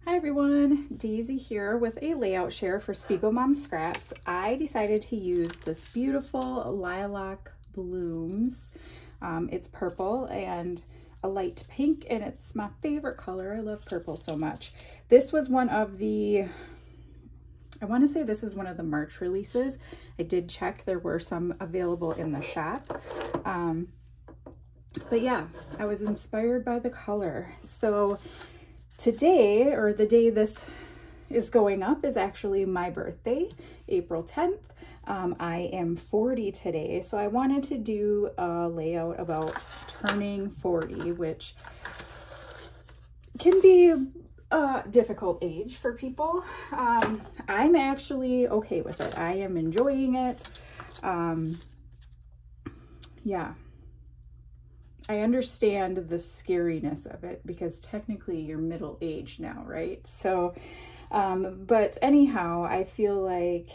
Hi everyone, Daisy here with a layout share for SPIEGELMOM Scraps. I decided to use this beautiful lilac blooms. It's purple and a light pink, and it's my favorite color. I love purple so much. This was one of the, I want to say this is one of the March releases. I did check, there were some available in the shop. But yeah, I was inspired by the color. So today, or the day this is going up, is actually my birthday, April 10th. I am 40 today, so I wanted to do a layout about turning 40, which can be a difficult age for people. I'm actually okay with it. I am enjoying it. Yeah. I understand the scariness of it because technically you're middle aged now, right? So, but anyhow, I feel like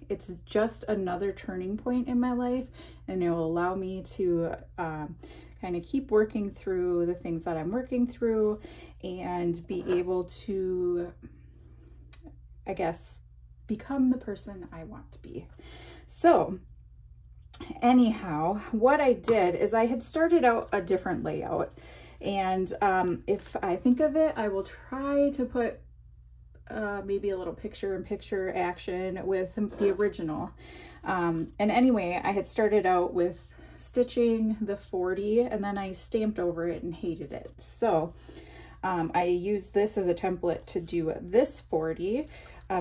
it's just another turning point in my life, and it will allow me to kind of keep working through the things that I'm working through and be able to, I guess, become the person I want to be. So, anyhow, what I did is I had started out a different layout, and if I think of it, I will try to put maybe a little picture-in-picture action with the original. And anyway, I had started out with stitching the 40, and then I stamped over it and hated it. So I used this as a template to do this 40.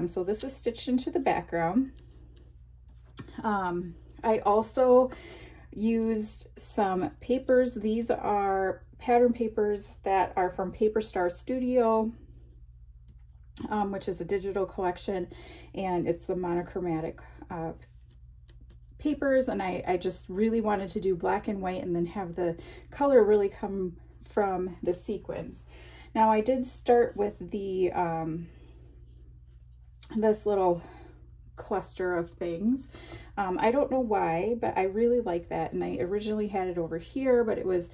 So this is stitched into the background. I also used some papers. These are pattern papers that are from Paper Star Studio, which is a digital collection, and it's the monochromatic papers. And I just really wanted to do black and white and then have the color really come from the sequins. Now I did start with the this little cluster of things. I don't know why, but I really like that. And I originally had it over here, but it was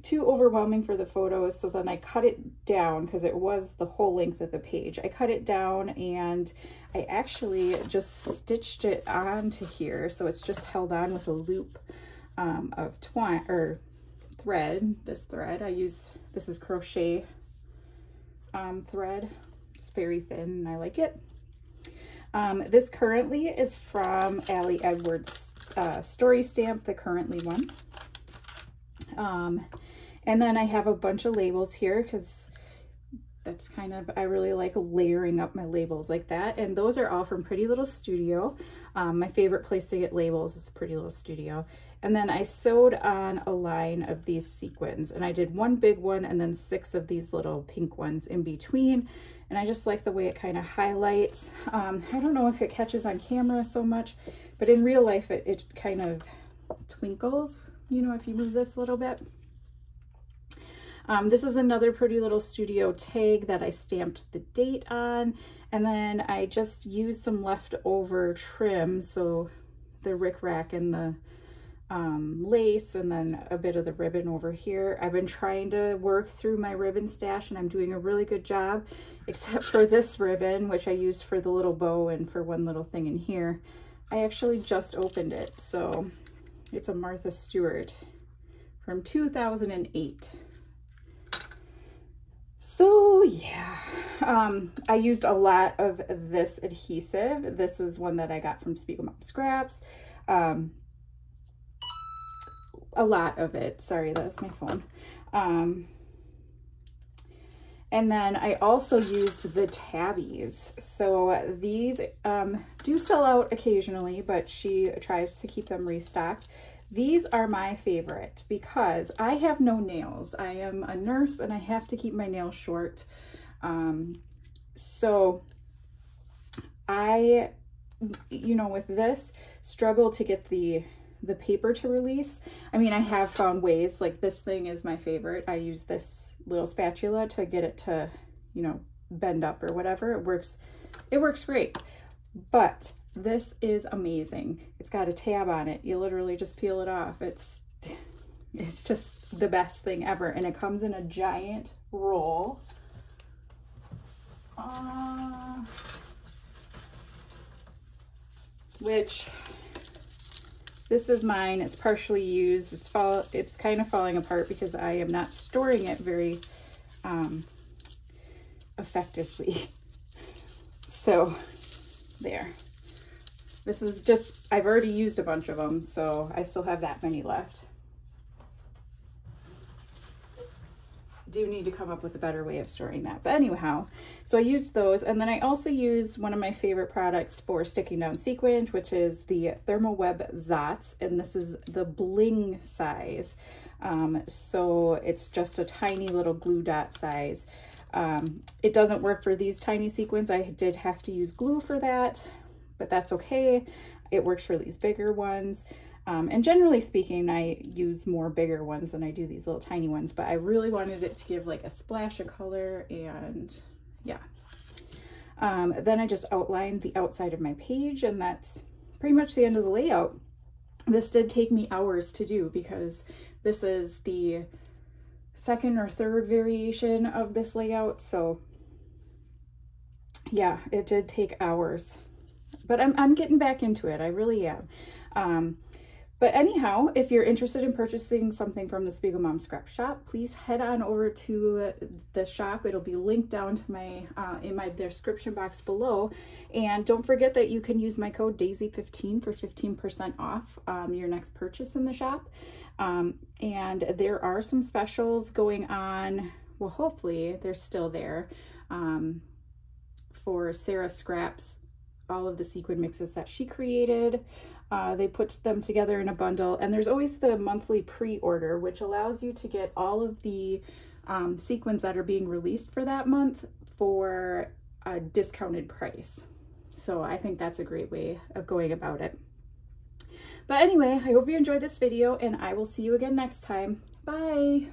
too overwhelming for the photos. So then I cut it down because it was the whole length of the page. I cut it down and I actually just stitched it onto here. So it's just held on with a loop of twine or thread. This thread this is crochet thread. It's very thin and I like it. This currently is from Allie Edwards' story stamp, the currently one. And then I have a bunch of labels here because that's kind of, I really like layering up my labels like that. And those are all from Pretty Little Studio. My favorite place to get labels is Pretty Little Studio. And then I sewed on a line of these sequins, and I did one big one and then 6 of these little pink ones in between. And I just like the way it kind of highlights. I don't know if it catches on camera so much, but in real life, it kind of twinkles, you know, if you move this a little bit. This is another Pretty Little Studio tag that I stamped the date on. And then I just used some leftover trim. So the rickrack and the lace, and then a bit of the ribbon over here. I've been trying to work through my ribbon stash, and I'm doing a really good job, except for this ribbon, which I used for the little bow and for one little thing in here. I actually just opened it, so it's a Martha Stewart from 2008. So yeah, I used a lot of this adhesive. This was one that I got from SPIEGELMOM Scraps. A lot of it. Sorry, that's my phone. And then I also used the tabbies. So these do sell out occasionally, but she tries to keep them restocked. These are my favorite because I have no nails. I am a nurse and I have to keep my nails short. So I, you know, with this, struggle to get the paper to release. I mean, I have found ways, like this thing is my favorite. I use this little spatula to get it to, you know, bend up or whatever. It works great. But this is amazing. It's got a tab on it. You literally just peel it off. It's just the best thing ever. And it comes in a giant roll. which this is mine. It's partially used. It's kind of falling apart because I am not storing it very effectively. So there. This is just, I've already used a bunch of them, so I still have that many left. Do need to come up with a better way of storing that. But anyhow, so I used those, and then I also use one of my favorite products for sticking down sequin, which is the Thermoweb Zots, and this is the bling size. So it's just a tiny little glue dot size. It doesn't work for these tiny sequins. I did have to use glue for that, but that's okay. It works for these bigger ones. And generally speaking, I use more bigger ones than I do these little tiny ones, but I really wanted it to give like a splash of color, and yeah. Then I just outlined the outside of my page, and that's pretty much the end of the layout. This did take me hours to do because this is the second or third variation of this layout. So yeah, it did take hours, but I'm getting back into it. I really am. But anyhow, if you're interested in purchasing something from the SPIEGELMOM Scrap Shop, please head on over to the shop. It'll be linked down to my in my description box below. And don't forget that you can use my code DAISY15 for 15% off your next purchase in the shop. And there are some specials going on. Well, hopefully they're still there for Sarah Scraps, all of the sequin mixes that she created. They put them together in a bundle, and there's always the monthly pre-order, which allows you to get all of the sequins that are being released for that month for a discounted price. So I think that's a great way of going about it. But anyway, I hope you enjoyed this video, and I will see you again next time. Bye!